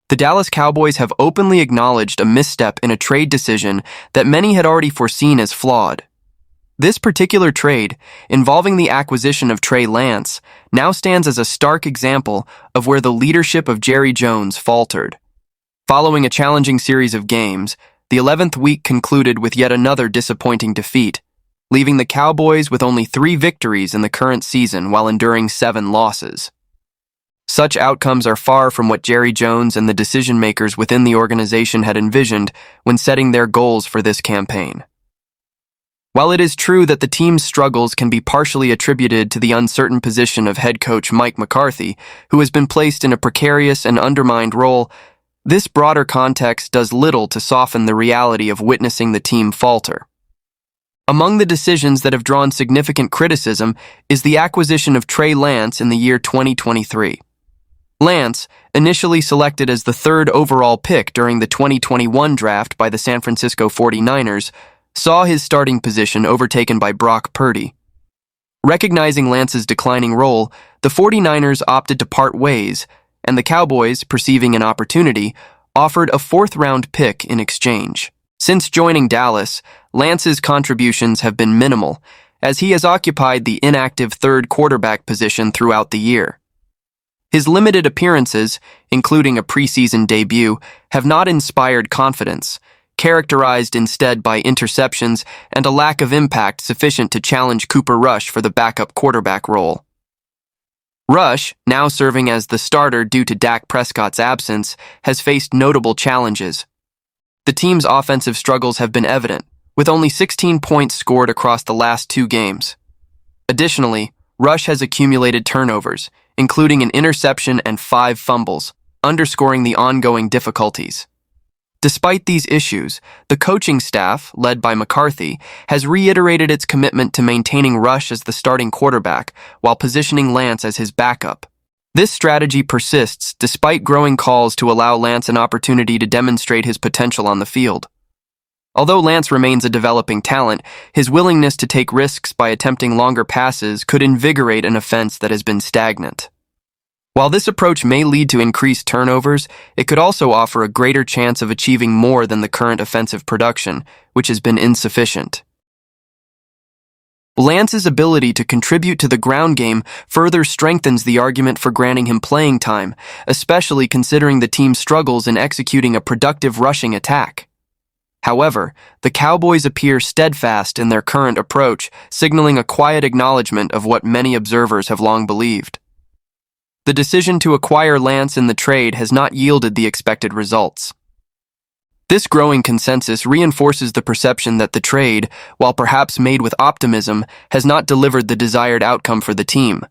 The Dallas Cowboys have openly acknowledged a misstep in a trade decision that many had already foreseen as flawed. This particular trade, involving the acquisition of Trey Lance, now stands as a stark example of where the leadership of Jerry Jones faltered. Following a challenging series of games, the 11th week concluded with yet another disappointing defeat, leaving the Cowboys with only 3 victories in the current season while enduring 7 losses. Such outcomes are far from what Jerry Jones and the decision-makers within the organization had envisioned when setting their goals for this campaign. While it is true that the team's struggles can be partially attributed to the uncertain position of head coach Mike McCarthy, who has been placed in a precarious and undermined role, this broader context does little to soften the reality of witnessing the team falter. Among the decisions that have drawn significant criticism is the acquisition of Trey Lance in the year 2023. Lance, initially selected as the 3rd overall pick during the 2021 draft by the San Francisco 49ers, saw his starting position overtaken by Brock Purdy. Recognizing Lance's declining role, the 49ers opted to part ways, and the Cowboys, perceiving an opportunity, offered a 4th-round pick in exchange. Since joining Dallas, Lance's contributions have been minimal, as he has occupied the inactive 3rd quarterback position throughout the year. His limited appearances, including a preseason debut, have not inspired confidence, characterized instead by interceptions and a lack of impact sufficient to challenge Cooper Rush for the backup quarterback role. Rush, now serving as the starter due to Dak Prescott's absence, has faced notable challenges. The team's offensive struggles have been evident, with only 16 points scored across the last 2 games. Additionally, Rush has accumulated turnovers, including an interception and 5 fumbles, underscoring the ongoing difficulties. Despite these issues, the coaching staff, led by McCarthy, has reiterated its commitment to maintaining Rush as the starting quarterback while positioning Lance as his backup. This strategy persists despite growing calls to allow Lance an opportunity to demonstrate his potential on the field. Although Lance remains a developing talent, his willingness to take risks by attempting longer passes could invigorate an offense that has been stagnant. While this approach may lead to increased turnovers, it could also offer a greater chance of achieving more than the current offensive production, which has been insufficient. Lance's ability to contribute to the ground game further strengthens the argument for granting him playing time, especially considering the team's struggles in executing a productive rushing attack. However, the Cowboys appear steadfast in their current approach, signaling a quiet acknowledgement of what many observers have long believed. The decision to acquire Lance in the trade has not yielded the expected results. This growing consensus reinforces the perception that the trade, while perhaps made with optimism, has not delivered the desired outcome for the team.